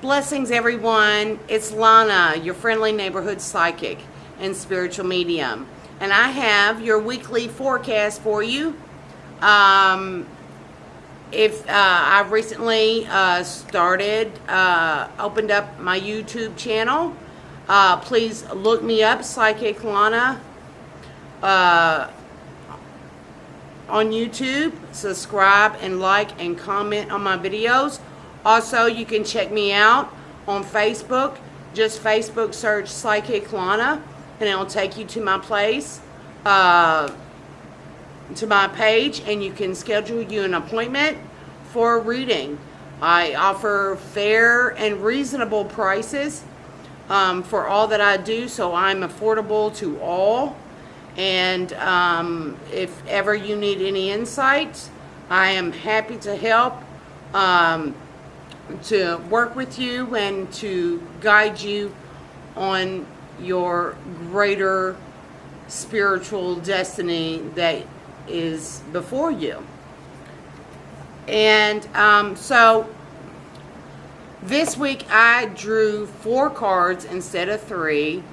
Blessings, everyone. It's Lana, your friendly neighborhood psychic and spiritual medium. And I have your weekly forecast for you. I've recently opened up my YouTube channel. Please look me up, Psychic Lana, on YouTube. Subscribe and like and comment on my videos. Also, you can check me out on Facebook. Just Facebook search Psychic Lana, and it'll take you to my place, to my page, and you can schedule you an appointment for a reading. I offer fair and reasonable prices for all that I do, so I'm affordable to all. And if ever you need any insight, I am happy to help, to work with you and to guide you on your greater spiritual destiny that is before you. And so this week I drew 4 cards instead of 3.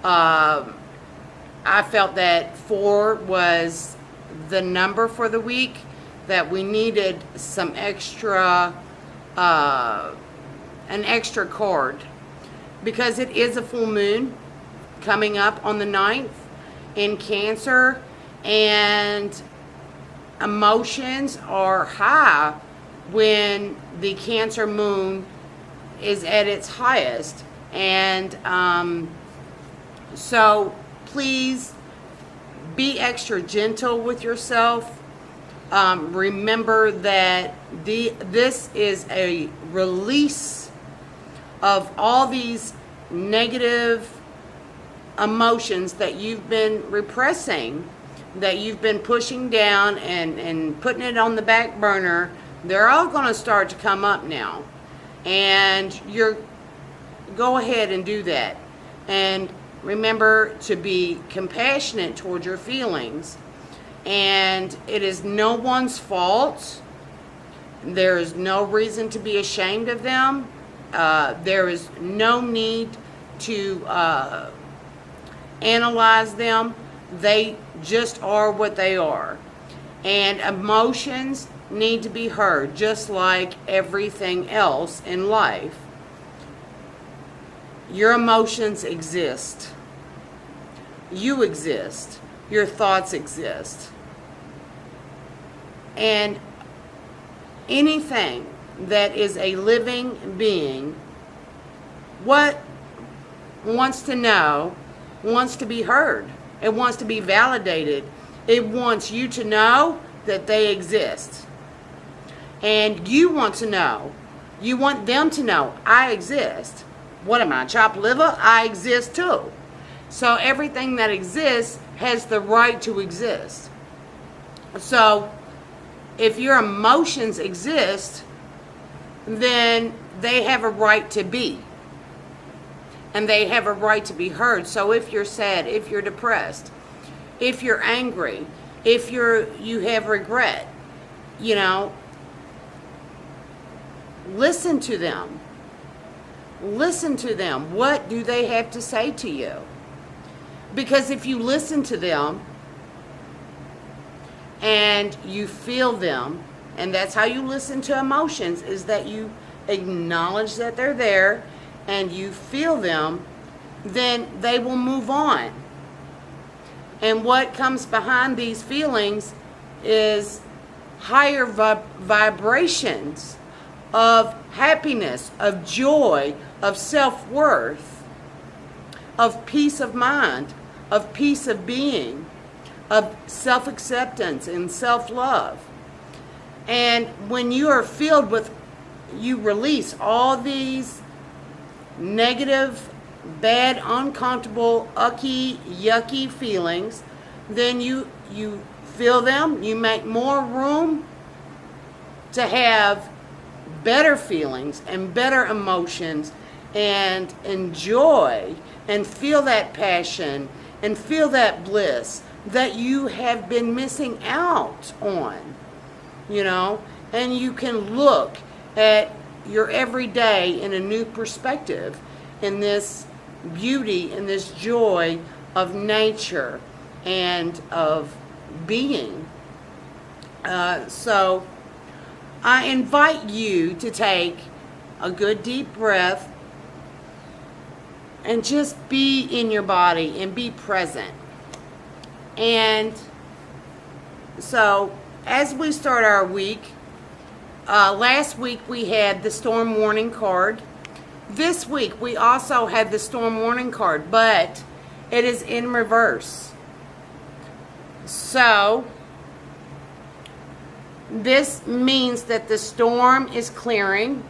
I felt that 4 was the number for the week, that we needed some extra, an extra card, because it is a full moon coming up on the 9th in Cancer, and emotions are high when the Cancer moon is at its highest. And so please be extra gentle with yourself. Remember that this is a release of all these negative emotions that you've been repressing, that you've been pushing down and putting it on the back burner. They're all going to start to come up now. And go ahead and do that. And remember to be compassionate toward your feelings. And it is no one's fault. There is no reason to be ashamed of them. There is no need to analyze them. They just are what they are. And emotions need to be heard, just like everything else in life. Your emotions exist. You exist. Your thoughts exist. And anything that is a living being, what wants to know, wants to be heard. It wants to be validated. It wants you to know that they exist. And you want to know. You want them to know, I exist. What am I, chopped liver? I exist too. So everything that exists has the right to exist. So if your emotions exist, then they have a right to be. And they have a right to be heard. So if you're sad, if you're depressed, if you're angry, if you have regret, listen to them. Listen to them. What do they have to say to you? Because if you listen to them and you feel them, and that's how you listen to emotions, is that you acknowledge that they're there and you feel them, then they will move on. And what comes behind these feelings is higher vibrations of happiness, of joy, of self-worth, of peace of mind, of peace of being, of self-acceptance and self-love. And when you are filled with, you release all these negative, bad, uncomfortable, ucky, yucky feelings, then you feel them, you make more room to have better feelings and better emotions, and enjoy and feel that passion and feel that bliss that you have been missing out on, and you can look at your everyday in a new perspective, in this beauty, in this joy of nature and of being. So I invite you to take a good deep breath and just be in your body and be present. And so as we start our week, last week we had the storm warning card. This week we also had the storm warning card, but it is in reverse. So this means that the storm is clearing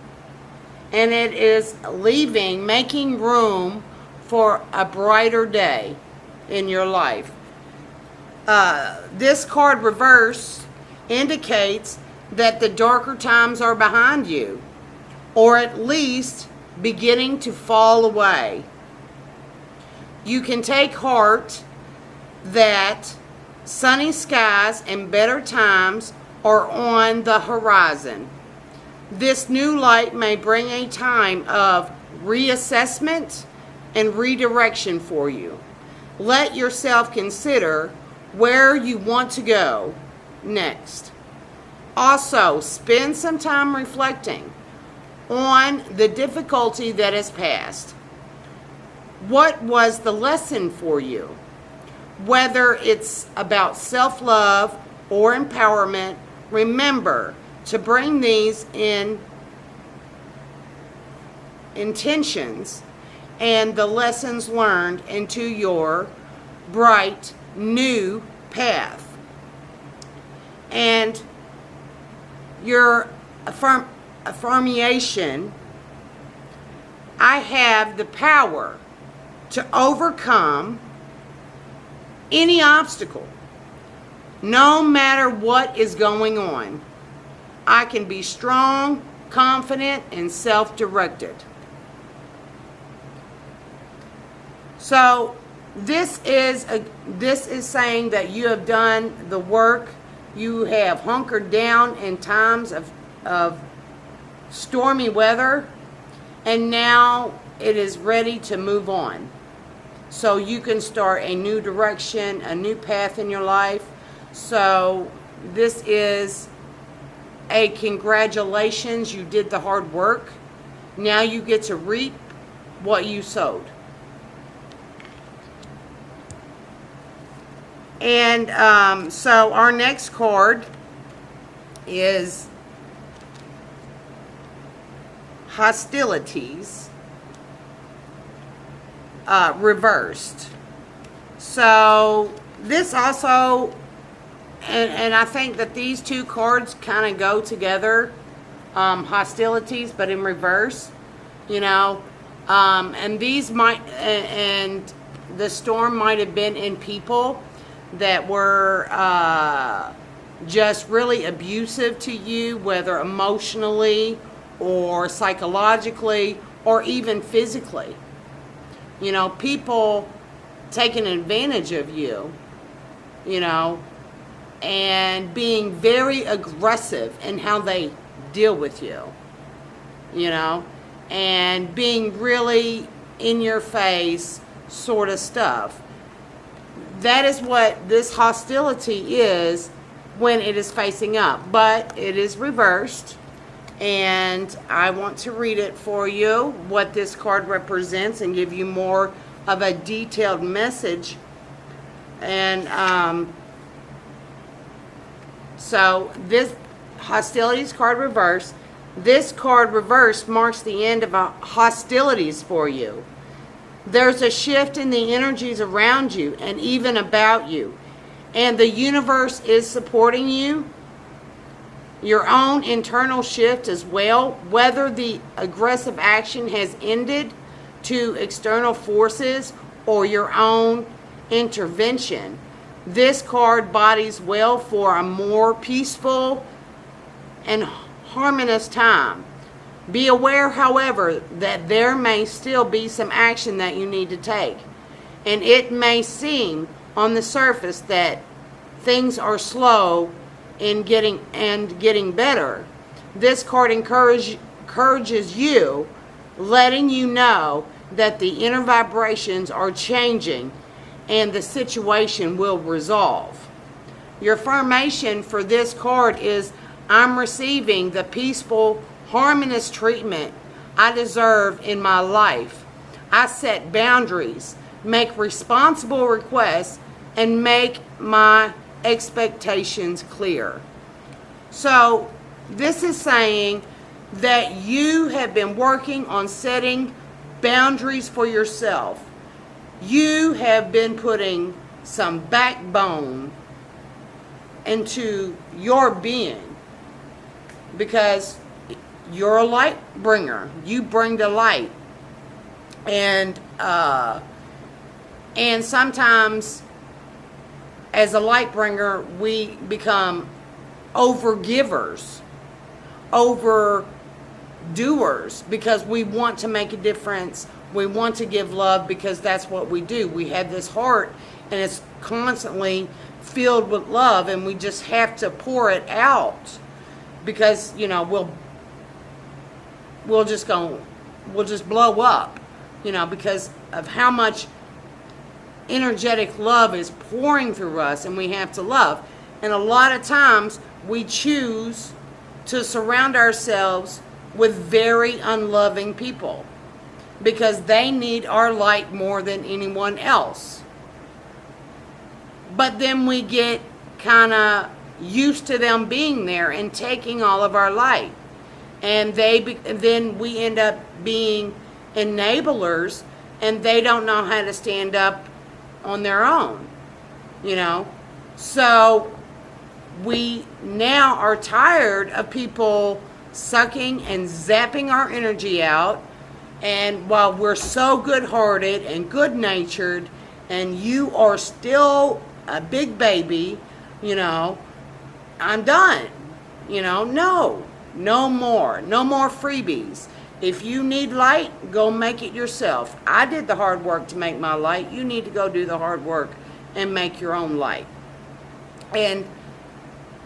and it is leaving, making room for a brighter day in your life. This card reverse indicates that the darker times are behind you, or at least beginning to fall away. You can take heart that sunny skies and better times are on the horizon. This new light may bring a time of reassessment and redirection for you. Let yourself consider where you want to go next. Also, spend some time reflecting on the difficulty that has passed. What was the lesson for you? Whether it's about self-love or empowerment, remember to bring these intentions and the lessons learned into your bright new path. And your affirmation, I have the power to overcome any obstacle, no matter what is going on. I can be strong, confident, and self-directed. So this is saying that you have done the work. You have hunkered down in times of stormy weather, and now it is ready to move on. So you can start a new direction, a new path in your life. So this is a congratulations, you did the hard work. Now you get to reap what you sowed. And so our next card is hostilities reversed. So this also, and I think that these two cards kind of go together, hostilities, but in reverse, you know, and these might, and the storm might have been in people that were just really abusive to you, whether emotionally or psychologically or even physically. You know, people taking advantage of you, you know, and being very aggressive in how they deal with you, you know, and being really in your face sort of stuff. That is what this hostility is when it is facing up, but it is reversed. And I want to read it for you, what this card represents, and give you more of a detailed message. And so this hostilities card reverse, this card reverse marks the end of hostilities for you. There's a shift in the energies around you and even about you. And the universe is supporting you. Your own internal shift as well, whether the aggressive action has ended to external forces or your own intervention. This card bodies well for a more peaceful and harmonious time. Be aware, however, that there may still be some action that you need to take. And it may seem on the surface that things are slow in getting better. This card encourages encourages you, letting you know that the inner vibrations are changing and the situation will resolve. Your affirmation for this card is, I'm receiving the peaceful, harmonious treatment I deserve in my life. I set boundaries, make responsible requests, and make my expectations clear. So this is saying that you have been working on setting boundaries for yourself. You have been putting some backbone into your being, because you're a light bringer. You bring the light. And sometimes as a light bringer, we become overgivers, overdoers, because we want to make a difference. We want to give love because that's what we do. We have this heart and it's constantly filled with love, and we just have to pour it out, because we'll just blow up, because of how much energetic love is pouring through us, and we have to love. And a lot of times we choose to surround ourselves with very unloving people because they need our light more than anyone else. But then we get kind of used to them being there and taking all of our light. And then we end up being enablers, and they don't know how to stand up on their own, So we now are tired of people sucking and zapping our energy out. And while we're so good-hearted and good-natured, and you are still a big baby, I'm done. No more freebies. If you need light, go make it yourself. I did the hard work to make my light. You need to go do the hard work and make your own light. And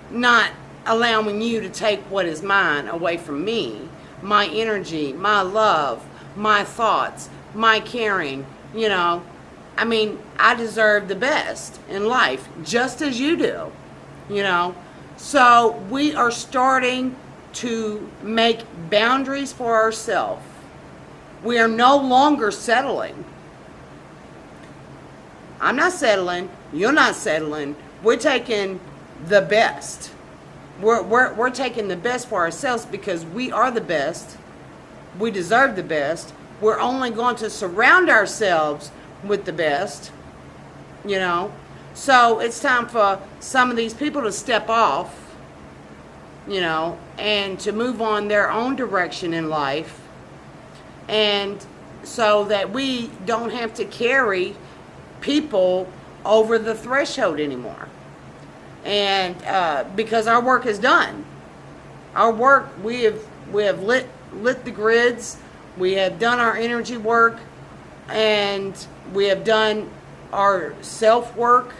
not allowing you to take what is mine away from me. My energy, my love, my thoughts, my caring, I deserve the best in life, just as you do, So we are starting to make boundaries for ourselves. We are no longer settling. I'm not settling. You're not settling. We're taking the best. We're taking the best for ourselves because we are the best. We deserve the best. We're only going to surround ourselves with the best, So it's time for some of these people to step off, and to move on their own direction in life, and so that we don't have to carry people over the threshold anymore. And because our work is done. Our work, we have lit the grids, we have done our energy work, and we have done our self-work.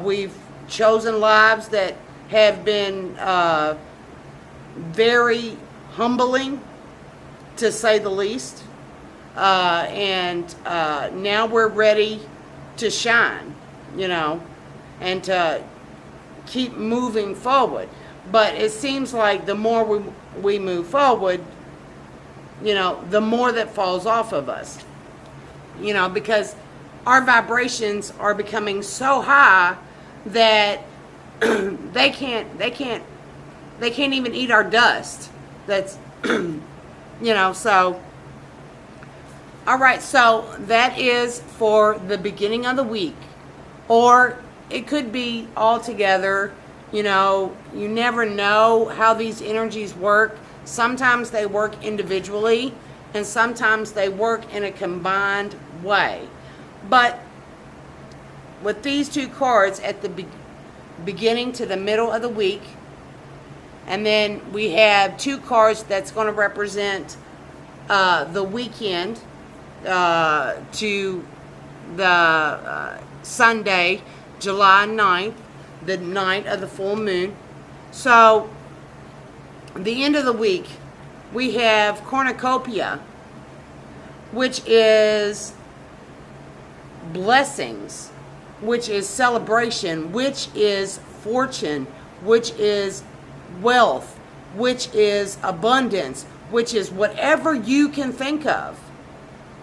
We've chosen lives that have been very humbling, to say the least. And now we're ready to shine, and to keep moving forward. But it seems like the more we move forward, the more that falls off of us. Because our vibrations are becoming so high that they can't even eat our dust. That's so all right, so that is for the beginning of the week, or it could be all together. You never know how these energies work. Sometimes they work individually, and sometimes they work in a combined way. But with these two cards at the beginning to the middle of the week, and then we have two cards that's going to represent the weekend to the Sunday, July 9th, the night of the full moon. So the end of the week, we have cornucopia, which is blessings, which is celebration, which is fortune, which is wealth, which is abundance, which is whatever you can think of.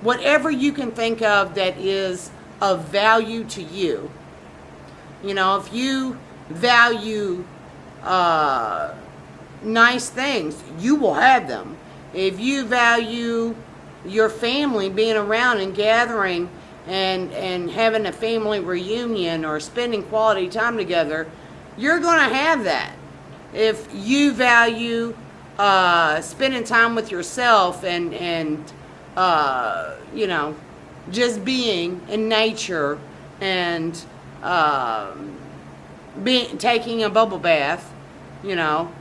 Whatever you can think of that is of value to you. You know, if you value nice things, you will have them. If you value your family being around and gathering and having a family reunion or spending quality time together, you're going to have that. If you value spending time with yourself and you know, just being in nature and taking a bubble bath, you know,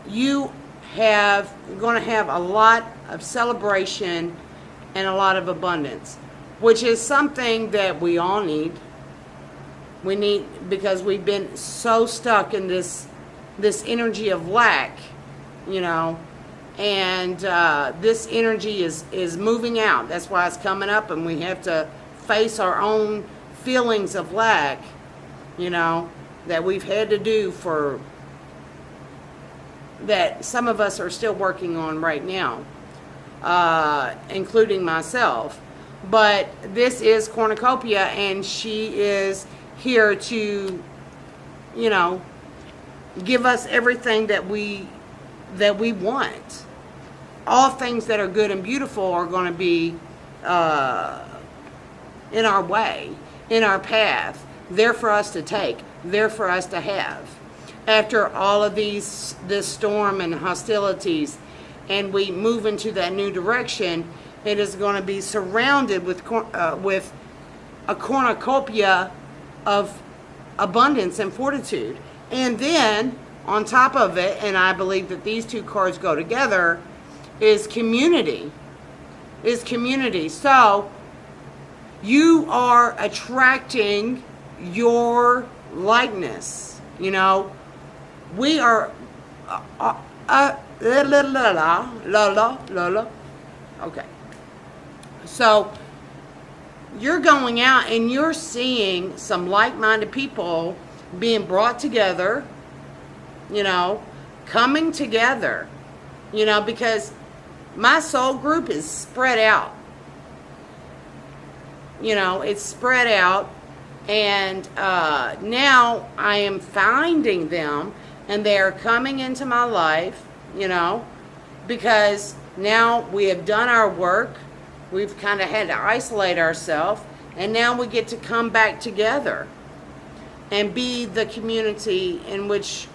you going to have a lot of celebration and a lot of abundance, which is something that we all need. We need, because we've been so stuck in this energy of lack, you know, and this energy is moving out. That's why it's coming up, and we have to face our own feelings of lack, you know, that we've had to do for, that some of us are still working on right now, including myself. But this is Cornucopia, and she is here to, you know, give us everything that we want. All things that are good and beautiful are going to be in our way, in our path, there for us to take, there for us to have. After all of this storm and hostilities, and we move into that new direction, it is going to be surrounded with a cornucopia of abundance and fortitude. And then on top of it, and I believe that these two cards go together, is community. So you are attracting your likeness. You know, we are okay. So you're going out and you're seeing some like-minded people being brought together, you know, coming together, you know, because my soul group is spread out. You know, it's spread out, and now I am finding them, and they are coming into my life, you know, because now we have done our work. We've kind of had to isolate ourselves, and now we get to come back together and be the community in which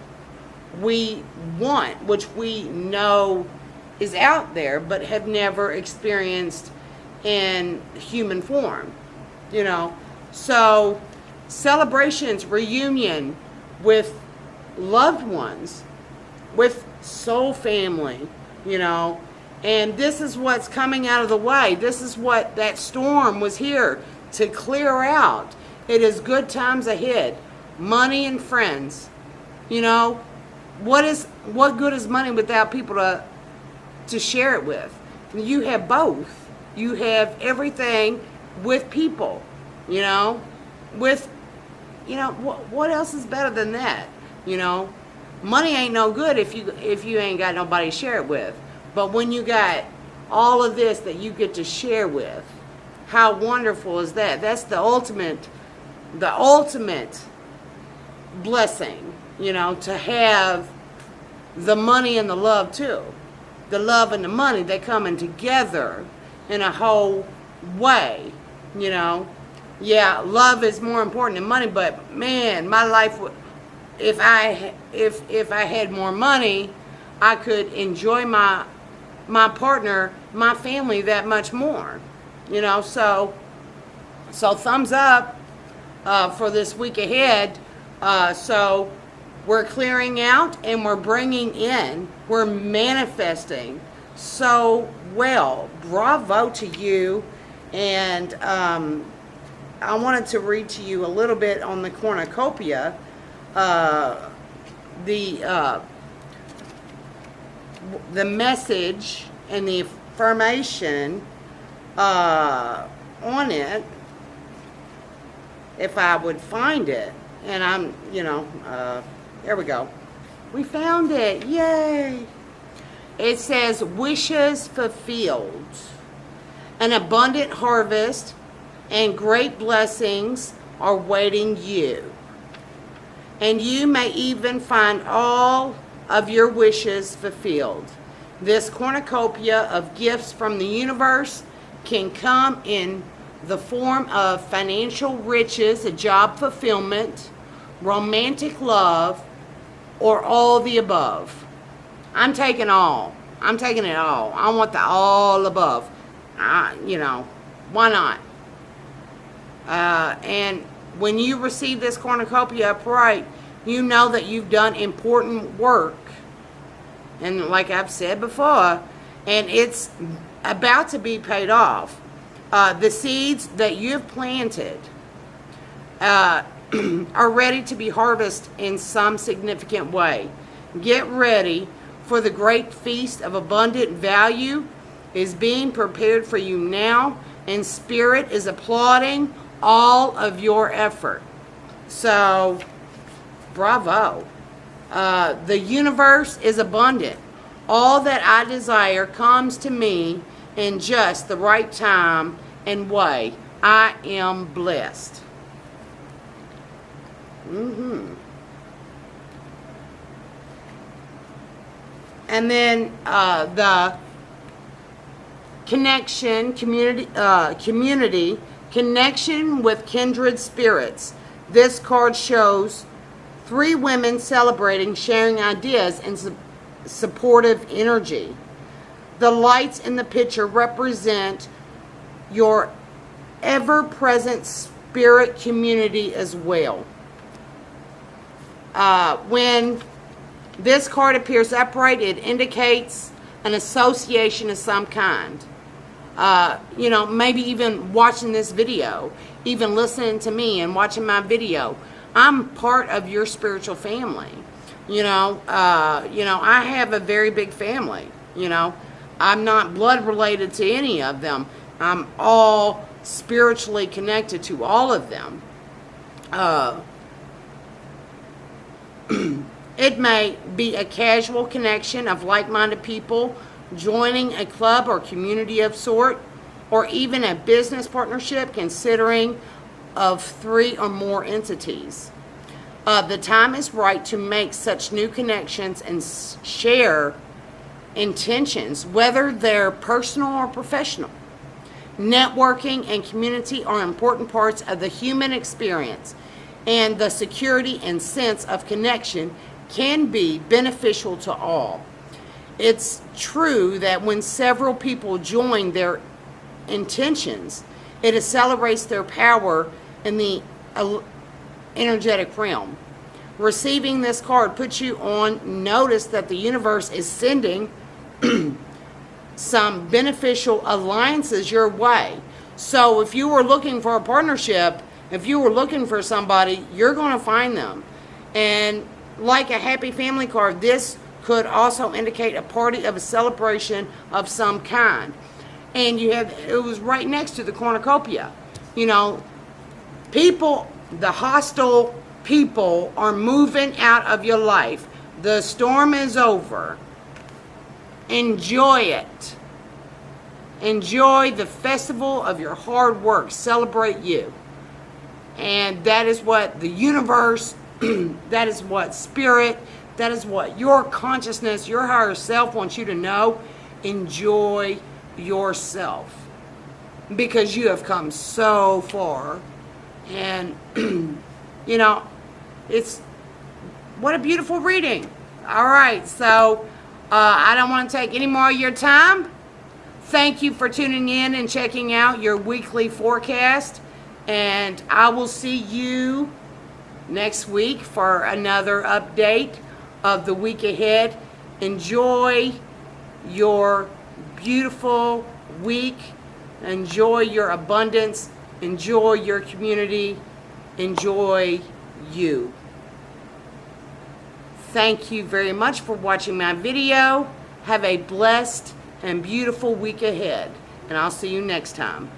we want, which we know is out there, but have never experienced in human form, you know. So celebrations, reunion with loved ones, with soul family, you know, and this is what's coming out of the way. This is what that storm was here to clear out. It is good times ahead. Money and friends, you know. What good is money without people to share it with? You have both. You have everything with people, you know. With, you know, what else is better than that? You know, money ain't no good if you ain't got nobody to share it with. But when you got all of this that you get to share with, how wonderful is that? That's the ultimate blessing, you know, to have the money and the love too. The love and the money, they coming together in a whole way, you know. Yeah, love is more important than money, but man, my life would, if I had more money, I could enjoy my partner, my family that much more, you know. So thumbs up for this week ahead. So we're clearing out and we're bringing in, we're manifesting so well. Bravo to you. And I wanted to read to you a little bit on the cornucopia. the message and the affirmation on it, if I would find it. And I'm, there we go. We found it. Yay. It says, wishes fulfilled, an abundant harvest, and great blessings are waiting you. And you may even find all of your wishes fulfilled. This cornucopia of gifts from the universe can come in the form of financial riches, a job fulfillment, romantic love, or all the above. I'm taking all. I'm taking it all. I want the all above. Why not? And when you receive this cornucopia upright, you know that you've done important work. And like I've said before, and it's about to be paid off. The seeds that you've planted are ready to be harvested in some significant way. Get ready, for the great feast of abundant value is being prepared for you now, and Spirit is applauding all of your effort. So, bravo. The universe is abundant. All that I desire comes to me in just the right time and way. I am blessed. And then the community connection with kindred spirits. This card shows 3 women celebrating, sharing ideas, and supportive energy. The lights in the picture represent your ever-present spirit community as well. When this card appears upright, it indicates an association of some kind. Maybe even watching this video, even listening to me and watching my video. I'm part of your spiritual family. I have a very big family. I'm not blood related to any of them. I'm all spiritually connected to all of them. It may be a casual connection of like-minded people joining a club or community of sort, or even a business partnership considering of 3 or more entities. The time is right to make such new connections and share intentions, whether they're personal or professional. Networking and community are important parts of the human experience, and the security and sense of connection can be beneficial to all. It's true that when several people join their intentions, it accelerates their power in the energetic realm. Receiving this card puts you on notice that the universe is sending some beneficial alliances your way. So if you were looking for a partnership, if you were looking for somebody, you're going to find them. And like a happy family card, this could also indicate a party of a celebration of some kind. And it was right next to the cornucopia. People, the hostile people are moving out of your life. The storm is over. Enjoy it. Enjoy the festival of your hard work. Celebrate you. And that is what the universe, that is what spirit, that is what your consciousness, your higher self wants you to know. Enjoy yourself. Because you have come so far. And, it's, what a beautiful reading. All right, so I don't want to take any more of your time. Thank you for tuning in and checking out your weekly forecast. And I will see you next week for another update of the week ahead. Enjoy your beautiful week. Enjoy your abundance. Enjoy your community. Enjoy you. Thank you very much for watching my video. Have a blessed and beautiful week ahead, and I'll see you next time.